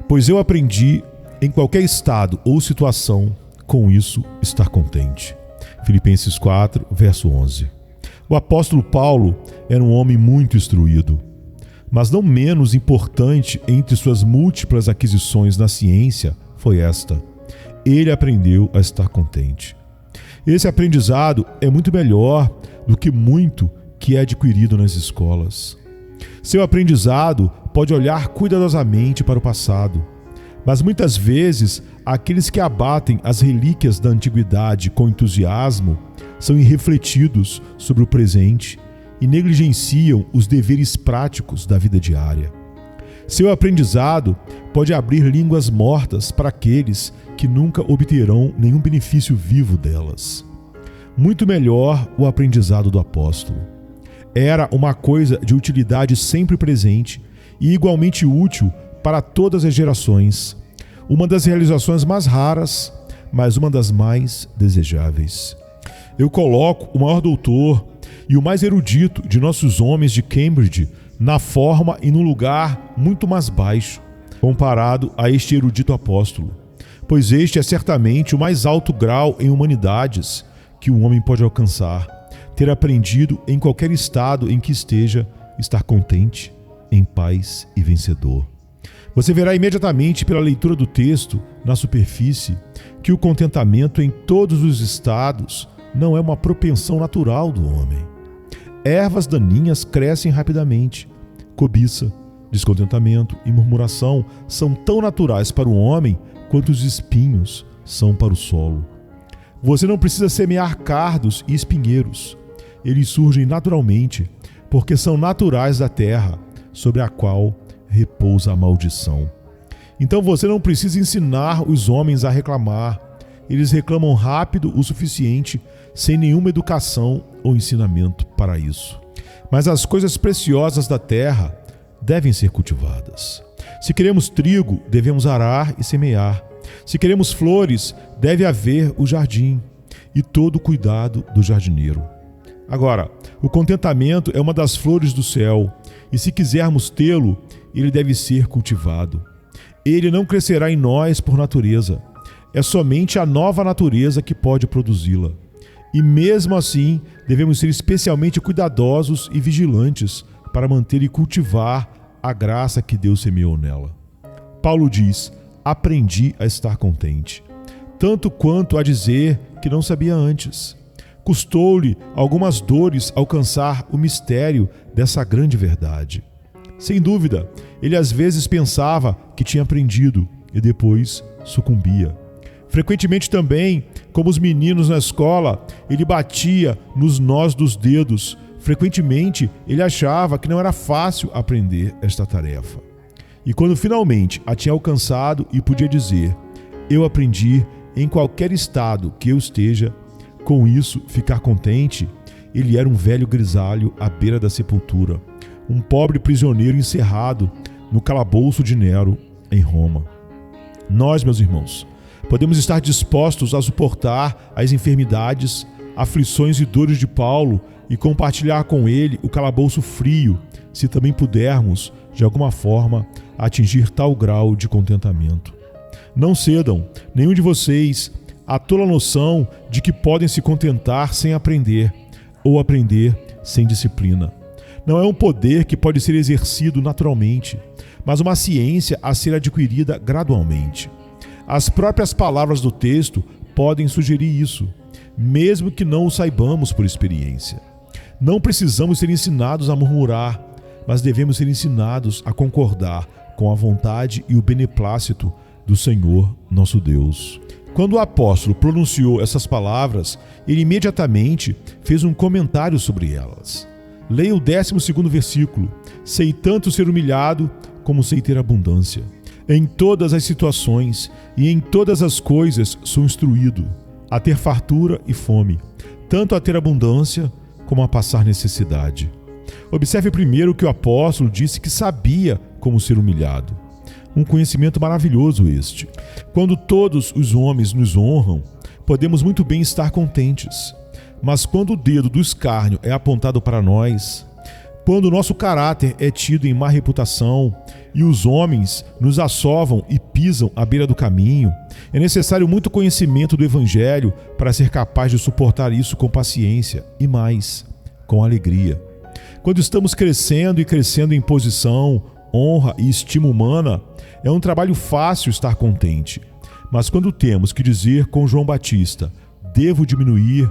Pois eu aprendi, em qualquer estado ou situação, com isso estar contente. Filipenses 4, verso 11. O apóstolo Paulo era um homem muito instruído, mas não menos importante entre suas múltiplas aquisições na ciência foi esta: ele aprendeu a estar contente. Esse aprendizado é muito melhor do que muito que é adquirido nas escolas. Seu aprendizado pode olhar cuidadosamente para o passado, mas muitas vezes aqueles que abatem as relíquias da antiguidade com entusiasmo são irrefletidos sobre o presente e negligenciam os deveres práticos da vida diária. Seu aprendizado pode abrir línguas mortas para aqueles que nunca obterão nenhum benefício vivo delas. Muito melhor o aprendizado do apóstolo. Era uma coisa de utilidade sempre presente e igualmente útil para todas as gerações. Uma das realizações mais raras, mas uma das mais desejáveis. Eu coloco o maior doutor e o mais erudito de nossos homens de Cambridge na forma e num lugar muito mais baixo, comparado a este erudito apóstolo, pois este é certamente o mais alto grau em humanidades que um homem pode alcançar, ter aprendido em qualquer estado em que esteja, estar contente, em paz e vencedor. Você verá imediatamente pela leitura do texto, na superfície, que o contentamento em todos os estados não é uma propensão natural do homem. Ervas daninhas crescem rapidamente. Cobiça, descontentamento e murmuração são tão naturais para o homem quanto os espinhos são para o solo. Você não precisa semear cardos e espinheiros. Eles surgem naturalmente, porque são naturais da terra, sobre a qual repousa a maldição. Então você não precisa ensinar os homens a reclamar. Eles reclamam rápido o suficiente, sem nenhuma educação ou ensinamento para isso. Mas as coisas preciosas da terra devem ser cultivadas. Se queremos trigo, devemos arar e semear. Se queremos flores, deve haver o jardim e todo o cuidado do jardineiro. Agora, o contentamento é uma das flores do céu, e se quisermos tê-lo, ele deve ser cultivado. Ele não crescerá em nós por natureza. É somente a nova natureza que pode produzi-la. E mesmo assim, devemos ser especialmente cuidadosos e vigilantes para manter e cultivar a graça que Deus semeou nela. Paulo diz: aprendi a estar contente, tanto quanto a dizer que não sabia antes. Custou-lhe algumas dores alcançar o mistério dessa grande verdade. Sem dúvida, ele às vezes pensava que tinha aprendido e depois sucumbia. Frequentemente também, como os meninos na escola, ele batia nos nós dos dedos. Frequentemente, ele achava que não era fácil aprender esta tarefa. E quando finalmente a tinha alcançado e podia dizer: eu aprendi em qualquer estado que eu esteja, com isso ficar contente, ele era um velho grisalho à beira da sepultura, um pobre prisioneiro encerrado no calabouço de Nero, em Roma. Nós, meus irmãos, podemos estar dispostos a suportar as enfermidades, aflições e dores de Paulo e compartilhar com ele o calabouço frio, se também pudermos, de alguma forma, atingir tal grau de contentamento. Não cedam, nenhum de vocês, à tola noção de que podem se contentar sem aprender, ou aprender sem disciplina. Não é um poder que pode ser exercido naturalmente, mas uma ciência a ser adquirida gradualmente. As próprias palavras do texto podem sugerir isso, mesmo que não o saibamos por experiência. Não precisamos ser ensinados a murmurar, mas devemos ser ensinados a concordar com a vontade e o beneplácito do Senhor nosso Deus. Quando o apóstolo pronunciou essas palavras, ele imediatamente fez um comentário sobre elas. Leia o 12º versículo. Sei tanto ser humilhado, como sei ter abundância. Em todas as situações e em todas as coisas sou instruído, a ter fartura e fome, tanto a ter abundância como a passar necessidade. Observe primeiro que o apóstolo disse que sabia como ser humilhado. Um conhecimento maravilhoso este. Quando todos os homens nos honram, podemos muito bem estar contentes. Mas quando o dedo do escárnio é apontado para nós, quando o nosso caráter é tido em má reputação e os homens nos assovam e pisam à beira do caminho, é necessário muito conhecimento do Evangelho para ser capaz de suportar isso com paciência e mais, com alegria. Quando estamos crescendo e crescendo em posição, honra e estima humana, é um trabalho fácil estar contente. Mas quando temos que dizer com João Batista, devo diminuir,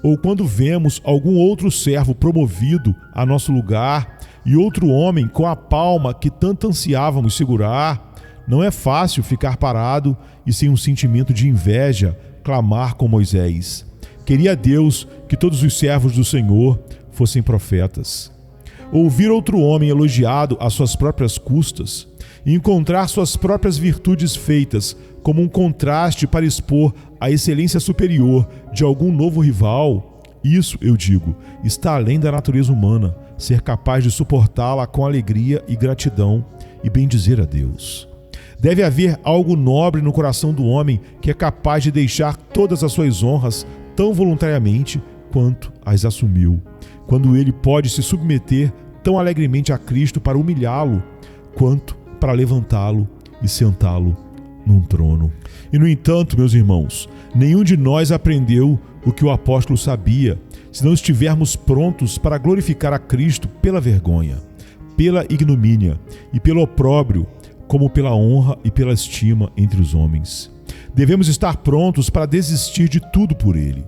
ou quando vemos algum outro servo promovido a nosso lugar e outro homem com a palma que tanto ansiávamos segurar, não é fácil ficar parado e sem um sentimento de inveja clamar com Moisés: queria Deus que todos os servos do Senhor fossem profetas. Ouvir outro homem elogiado às suas próprias custas e encontrar suas próprias virtudes feitas como um contraste para expor a excelência superior de algum novo rival, isso, eu digo, está além da natureza humana, ser capaz de suportá-la com alegria e gratidão e bendizer a Deus. Deve haver algo nobre no coração do homem que é capaz de deixar todas as suas honras tão voluntariamente quanto as assumiu, quando ele pode se submeter tão alegremente a Cristo para humilhá-lo, quanto para levantá-lo e sentá-lo num trono. E, no entanto, meus irmãos, nenhum de nós aprendeu o que o apóstolo sabia, se não estivermos prontos para glorificar a Cristo pela vergonha, pela ignomínia e pelo opróbrio, como pela honra e pela estima entre os homens. Devemos estar prontos para desistir de tudo por Ele.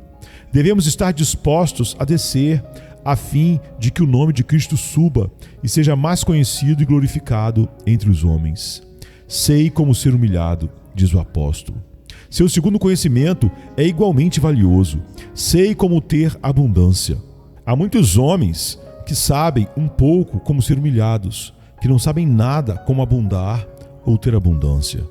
Devemos estar dispostos a descer, a fim de que o nome de Cristo suba e seja mais conhecido e glorificado entre os homens. Sei como ser humilhado, diz o apóstolo. Seu segundo conhecimento é igualmente valioso. Sei como ter abundância. Há muitos homens que sabem um pouco como ser humilhados, que não sabem nada como abundar ou ter abundância.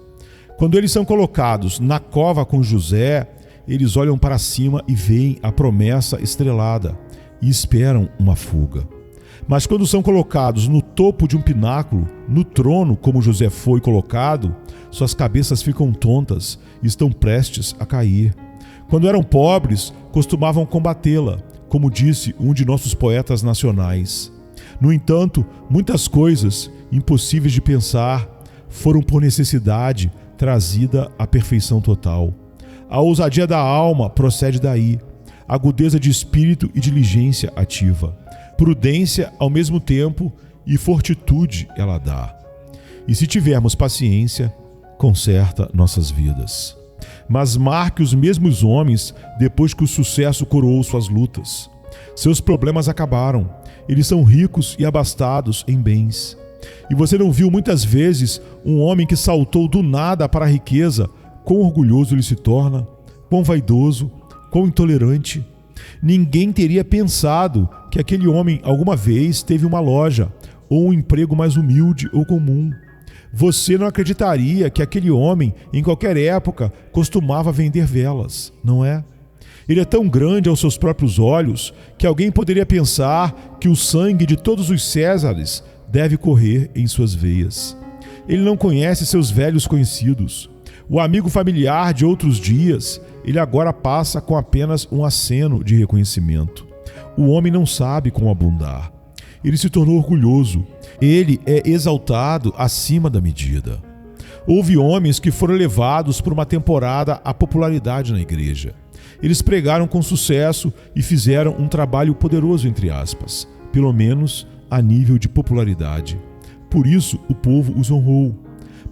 Quando eles são colocados na cova com José, eles olham para cima e veem a promessa estrelada e esperam uma fuga. Mas quando são colocados no topo de um pináculo, no trono como José foi colocado, suas cabeças ficam tontas e estão prestes a cair. Quando eram pobres, costumavam combatê-la, como disse um de nossos poetas nacionais. No entanto, muitas coisas, impossíveis de pensar, foram por necessidade trazida à perfeição total. A ousadia da alma procede daí, agudeza de espírito e diligência ativa. Prudência ao mesmo tempo e fortitude ela dá. E se tivermos paciência, conserta nossas vidas. Mas marque os mesmos homens depois que o sucesso coroou suas lutas. Seus problemas acabaram. Eles são ricos e abastados em bens. E você não viu muitas vezes um homem que saltou do nada para a riqueza, quão orgulhoso ele se torna, quão vaidoso, quão intolerante. Ninguém teria pensado que aquele homem alguma vez teve uma loja ou um emprego mais humilde ou comum. Você não acreditaria que aquele homem, em qualquer época, costumava vender velas, não é? Ele é tão grande aos seus próprios olhos que alguém poderia pensar que o sangue de todos os Césares deve correr em suas veias. Ele não conhece seus velhos conhecidos. O amigo familiar de outros dias, ele agora passa com apenas um aceno de reconhecimento. O homem não sabe como abundar. Ele se tornou orgulhoso. Ele é exaltado acima da medida. Houve homens que foram levados por uma temporada à popularidade na igreja. Eles pregaram com sucesso e fizeram um trabalho poderoso, entre aspas, pelo menos a nível de popularidade. Por isso o povo os honrou.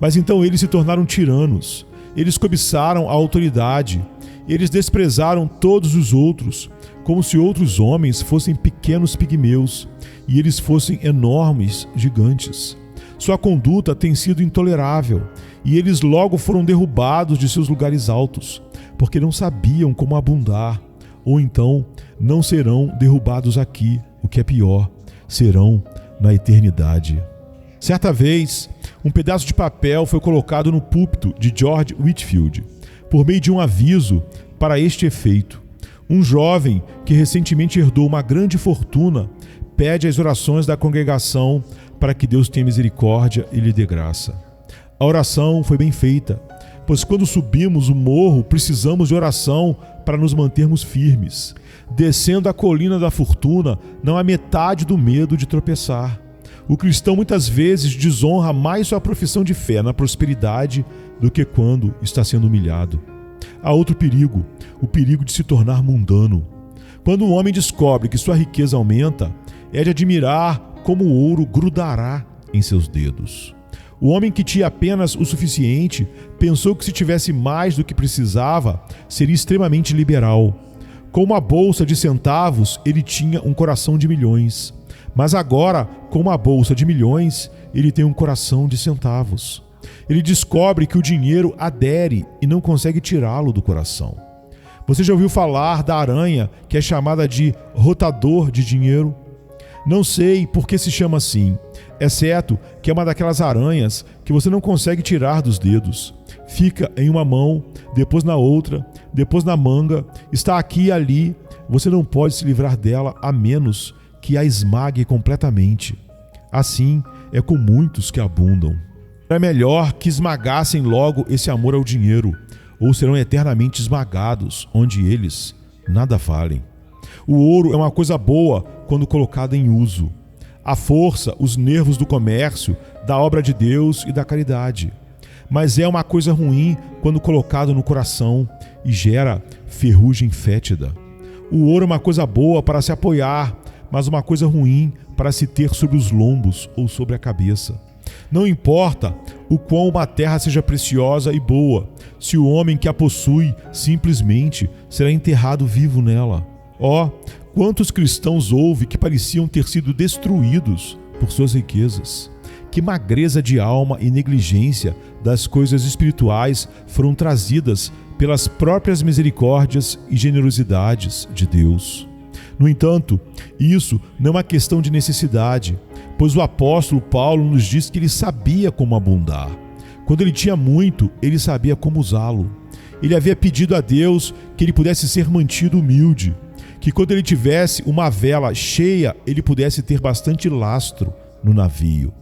Mas então eles se tornaram tiranos. Eles cobiçaram a autoridade. Eles desprezaram todos os outros, como se outros homens fossem pequenos pigmeus e eles fossem enormes gigantes. Sua conduta tem sido intolerável e eles logo foram derrubados de seus lugares altos, porque não sabiam como abundar, ou então não serão derrubados aqui, o que é pior, serão na eternidade. Certa vez, um pedaço de papel foi colocado no púlpito de George Whitefield, por meio de um aviso para este efeito. Um jovem que recentemente herdou uma grande fortuna pede as orações da congregação para que Deus tenha misericórdia e lhe dê graça. A oração foi bem feita, pois quando subimos o morro precisamos de oração para nos mantermos firmes. Descendo a colina da fortuna, não há metade do medo de tropeçar. O cristão muitas vezes desonra mais sua profissão de fé na prosperidade do que quando está sendo humilhado. Há outro perigo, o perigo de se tornar mundano. Quando o homem descobre que sua riqueza aumenta, é de admirar como o ouro grudará em seus dedos. O homem que tinha apenas o suficiente pensou que se tivesse mais do que precisava, seria extremamente liberal. Com uma bolsa de centavos, ele tinha um coração de milhões. Mas agora, com uma bolsa de milhões, ele tem um coração de centavos. Ele descobre que o dinheiro adere e não consegue tirá-lo do coração. Você já ouviu falar da aranha que é chamada de rotador de dinheiro? Não sei por que se chama assim, exceto que é uma daquelas aranhas que você não consegue tirar dos dedos. Fica em uma mão, depois na outra, depois na manga, está aqui e ali. Você não pode se livrar dela a menos que a esmague completamente. Assim é com muitos que abundam. É melhor que esmagassem logo esse amor ao dinheiro, ou serão eternamente esmagados, onde eles nada valem. O ouro é uma coisa boa quando colocada em uso. A força, os nervos do comércio, da obra de Deus e da caridade. Mas é uma coisa ruim quando colocado no coração e gera ferrugem fétida. O ouro é uma coisa boa para se apoiar, mas uma coisa ruim para se ter sobre os lombos ou sobre a cabeça. Não importa o quão uma terra seja preciosa e boa, se o homem que a possui simplesmente será enterrado vivo nela. Quantos cristãos houve que pareciam ter sido destruídos por suas riquezas? Que magreza de alma e negligência das coisas espirituais foram trazidas pelas próprias misericórdias e generosidades de Deus. No entanto, isso não é uma questão de necessidade, pois o apóstolo Paulo nos diz que ele sabia como abundar. Quando ele tinha muito, ele sabia como usá-lo. Ele havia pedido a Deus que ele pudesse ser mantido humilde, que quando ele tivesse uma vela cheia, ele pudesse ter bastante lastro no navio,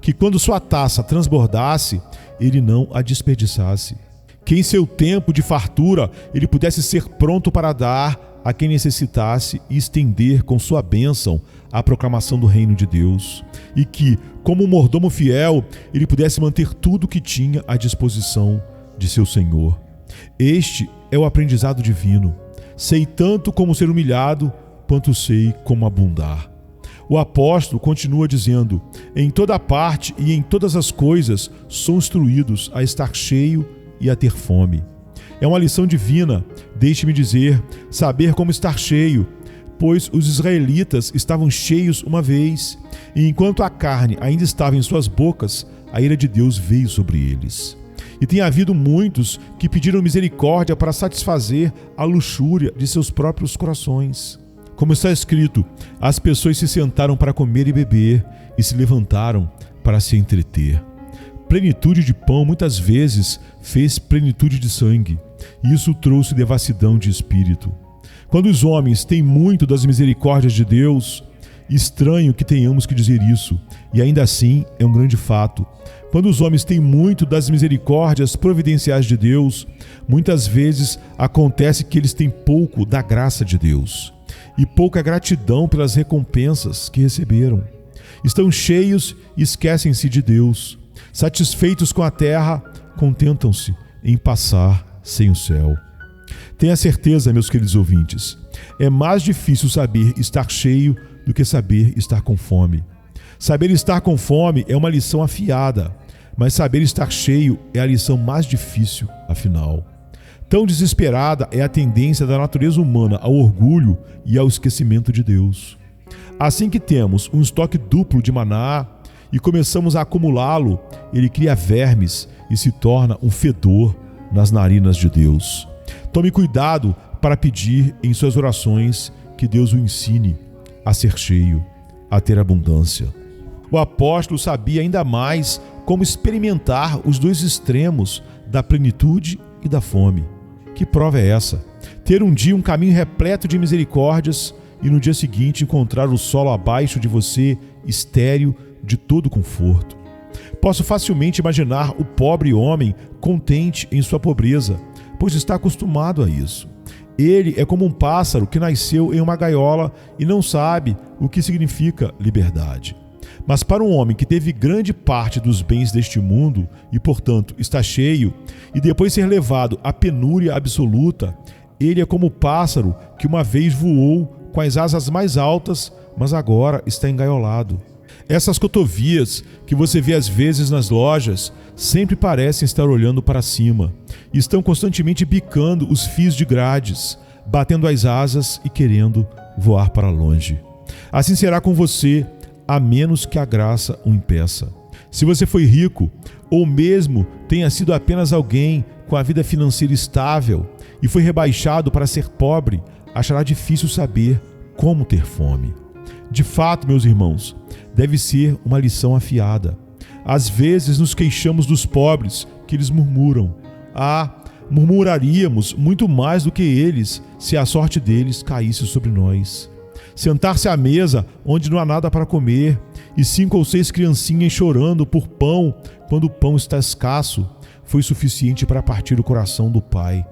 que quando sua taça transbordasse, ele não a desperdiçasse, que em seu tempo de fartura ele pudesse ser pronto para dar a quem necessitasse e estender com sua bênção a proclamação do reino de Deus, e que, como um mordomo fiel, ele pudesse manter tudo o que tinha à disposição de seu Senhor. Este é o aprendizado divino. Sei tanto como ser humilhado, quanto sei como abundar. O apóstolo continua dizendo: em toda parte e em todas as coisas sou instruídos a estar cheio e a ter fome. É uma lição divina, deixe-me dizer, saber como estar cheio, pois os israelitas estavam cheios uma vez, e enquanto a carne ainda estava em suas bocas, a ira de Deus veio sobre eles. E tem havido muitos que pediram misericórdia para satisfazer a luxúria de seus próprios corações. Como está escrito, as pessoas se sentaram para comer e beber e se levantaram para se entreter. Plenitude de pão muitas vezes fez plenitude de sangue. Isso trouxe devassidão de espírito. Quando os homens têm muito das misericórdias de Deus, estranho que tenhamos que dizer isso, e ainda assim é um grande fato. Quando os homens têm muito das misericórdias providenciais de Deus, muitas vezes acontece que eles têm pouco da graça de Deus e pouca gratidão pelas recompensas que receberam. Estão cheios e esquecem-se de Deus. Satisfeitos com a terra, contentam-se em passar sem o céu. Tenha certeza, meus queridos ouvintes, é mais difícil saber estar cheio do que saber estar com fome. Saber estar com fome é uma lição afiada, mas saber estar cheio é a lição mais difícil, afinal. Tão desesperada é a tendência da natureza humana ao orgulho e ao esquecimento de Deus. Assim que temos um estoque duplo de maná e começamos a acumulá-lo, ele cria vermes e se torna um fedor nas narinas de Deus. Tome cuidado para pedir em suas orações que Deus o ensine a ser cheio, a ter abundância. O apóstolo sabia ainda mais como experimentar os dois extremos da plenitude e da fome. Que prova é essa? Ter um dia um caminho repleto de misericórdias e no dia seguinte encontrar o solo abaixo de você estéril de todo conforto. Posso facilmente imaginar o pobre homem contente em sua pobreza, pois está acostumado a isso. Ele é como um pássaro que nasceu em uma gaiola e não sabe o que significa liberdade. Mas para um homem que teve grande parte dos bens deste mundo e, portanto, está cheio, e depois ser levado à penúria absoluta, ele é como o pássaro que uma vez voou com as asas mais altas, mas agora está engaiolado. Essas cotovias que você vê às vezes nas lojas sempre parecem estar olhando para cima e estão constantemente bicando os fios de grades, batendo as asas e querendo voar para longe. Assim será com você, a menos que a graça o impeça. Se você foi rico, ou mesmo tenha sido apenas alguém com a vida financeira estável e foi rebaixado para ser pobre, achará difícil saber como ter fome. De fato, meus irmãos, deve ser uma lição afiada. Às vezes nos queixamos dos pobres, que eles murmuram. Murmuraríamos muito mais do que eles se a sorte deles caísse sobre nós. Sentar-se à mesa onde não há nada para comer e 5 ou 6 criancinhas chorando por pão quando o pão está escasso foi suficiente para partir o coração do pai.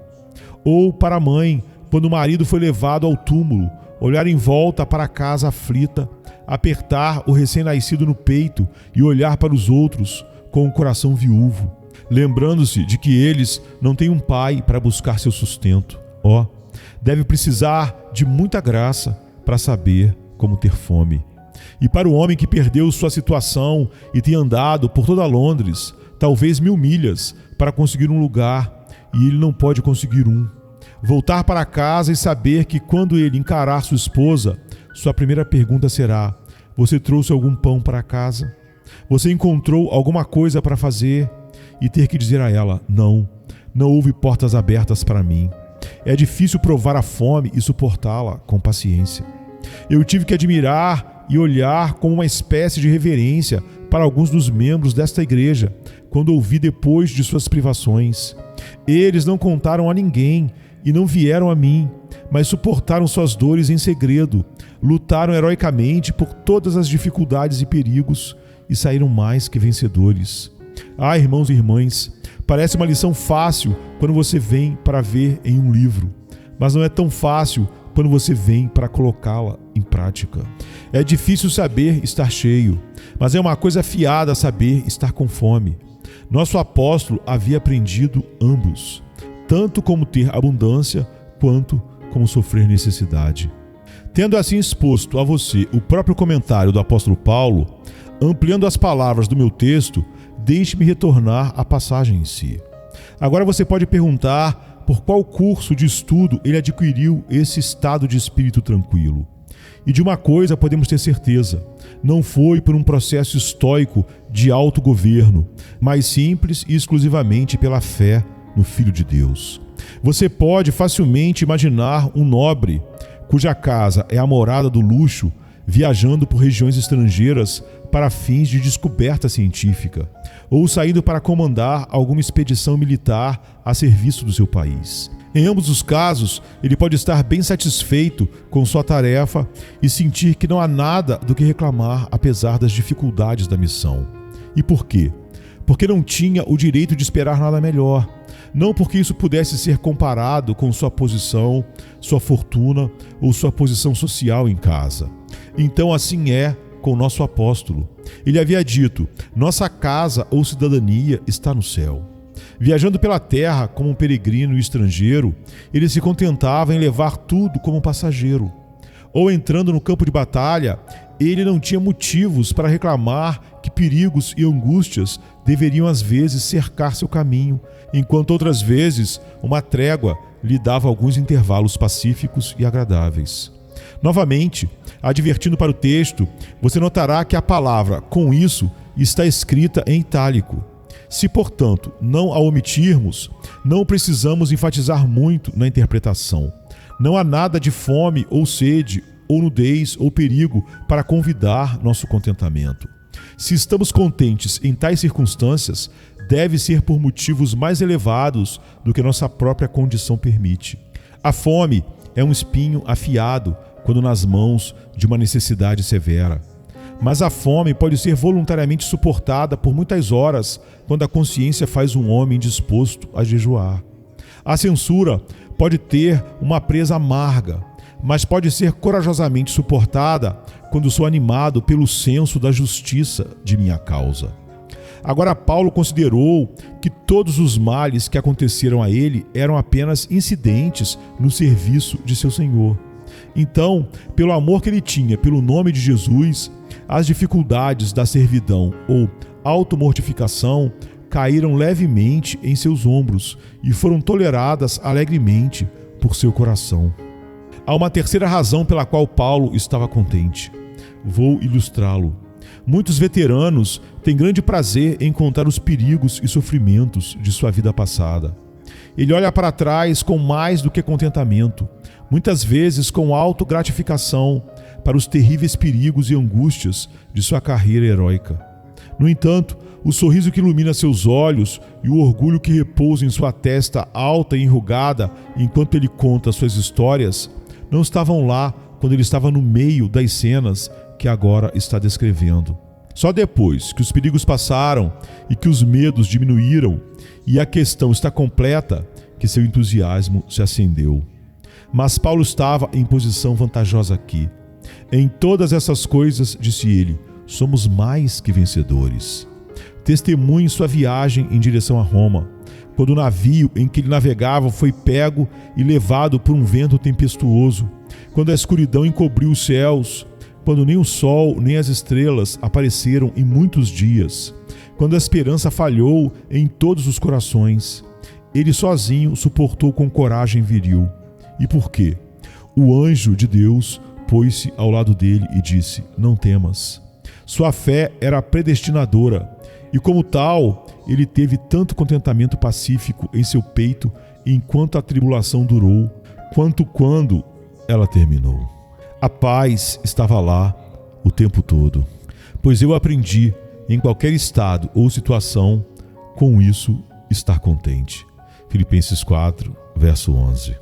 Ou para a mãe, quando o marido foi levado ao túmulo, olhar em volta para a casa aflita, apertar o recém-nascido no peito e olhar para os outros com o coração viúvo, lembrando-se de que eles não têm um pai para buscar seu sustento. Deve precisar de muita graça para saber como ter fome. E para o homem que perdeu sua situação e tem andado por toda Londres, talvez 1000 milhas, para conseguir um lugar, e ele não pode conseguir um. Voltar para casa e saber que quando ele encarar sua esposa, sua primeira pergunta será: você trouxe algum pão para casa? Você encontrou alguma coisa para fazer? E ter que dizer a ela: não houve portas abertas para mim. É difícil provar a fome e suportá-la com paciência. Eu tive que admirar e olhar com uma espécie de reverência para alguns dos membros desta igreja, quando ouvi depois de suas privações. Eles não contaram a ninguém e não vieram a mim, mas suportaram suas dores em segredo, lutaram heroicamente por todas as dificuldades e perigos e saíram mais que vencedores. Irmãos e irmãs, parece uma lição fácil quando você vem para ver em um livro, mas não é tão fácil quando você vem para colocá-la em prática. É difícil saber estar cheio, mas é uma coisa afiada saber estar com fome. Nosso apóstolo havia aprendido ambos, tanto como ter abundância, quanto como sofrer necessidade. Tendo assim exposto a você o próprio comentário do apóstolo Paulo, ampliando as palavras do meu texto, deixe-me retornar à passagem em si. Agora você pode perguntar por qual curso de estudo ele adquiriu esse estado de espírito tranquilo. E de uma coisa podemos ter certeza: não foi por um processo estoico de autogoverno, mas simples e exclusivamente pela fé no Filho de Deus. Você pode facilmente imaginar um nobre, cuja casa é a morada do luxo, viajando por regiões estrangeiras para fins de descoberta científica, ou saindo para comandar alguma expedição militar a serviço do seu país. Em ambos os casos, ele pode estar bem satisfeito com sua tarefa e sentir que não há nada do que reclamar apesar das dificuldades da missão. E por quê? Porque não tinha o direito de esperar nada melhor. Não porque isso pudesse ser comparado com sua posição, sua fortuna ou sua posição social em casa. Então assim é com o nosso apóstolo. Ele havia dito: nossa casa ou cidadania está no céu. Viajando pela terra como um peregrino e estrangeiro, ele se contentava em levar tudo como passageiro. Ou entrando no campo de batalha, ele não tinha motivos para reclamar que perigos e angústias deveriam às vezes cercar seu caminho, enquanto outras vezes uma trégua lhe dava alguns intervalos pacíficos e agradáveis. Novamente, advertindo para o texto, você notará que a palavra "com isso" está escrita em itálico. Se, portanto, não a omitirmos, não precisamos enfatizar muito na interpretação. Não há nada de fome ou sede, ou nudez ou perigo para convidar nosso contentamento. Se estamos contentes em tais circunstâncias, deve ser por motivos mais elevados do que nossa própria condição permite. A fome é um espinho afiado quando nas mãos de uma necessidade severa. Mas a fome pode ser voluntariamente suportada por muitas horas quando a consciência faz um homem disposto a jejuar. A censura pode ter uma presa amarga, mas pode ser corajosamente suportada quando sou animado pelo senso da justiça de minha causa. Agora, Paulo considerou que todos os males que aconteceram a ele eram apenas incidentes no serviço de seu Senhor. Então, pelo amor que ele tinha pelo nome de Jesus, as dificuldades da servidão ou automortificação caíram levemente em seus ombros e foram toleradas alegremente por seu coração. Há uma terceira razão pela qual Paulo estava contente. Vou ilustrá-lo. Muitos veteranos têm grande prazer em contar os perigos e sofrimentos de sua vida passada. Ele olha para trás com mais do que contentamento, muitas vezes com autogratificação, para os terríveis perigos e angústias de sua carreira heróica. No entanto, o sorriso que ilumina seus olhos e o orgulho que repousa em sua testa alta e enrugada enquanto ele conta suas histórias não estavam lá quando ele estava no meio das cenas que agora está descrevendo. Só depois que os perigos passaram e que os medos diminuíram e a questão está completa, que seu entusiasmo se acendeu. Mas Paulo estava em posição vantajosa aqui. Em todas essas coisas, disse ele, somos mais que vencedores. Testemunhe sua viagem em direção a Roma, quando o navio em que ele navegava foi pego e levado por um vento tempestuoso, quando a escuridão encobriu os céus, quando nem o sol nem as estrelas apareceram em muitos dias, quando a esperança falhou em todos os corações. Ele sozinho suportou com coragem viril. E por quê? O anjo de Deus pôs-se ao lado dele e disse, não temas. Sua fé era predestinadora, e como tal, ele teve tanto contentamento pacífico em seu peito enquanto a tribulação durou, quanto quando ela terminou. A paz estava lá o tempo todo, pois eu aprendi, em qualquer estado ou situação, com isso estar contente. Filipenses 4, verso 11.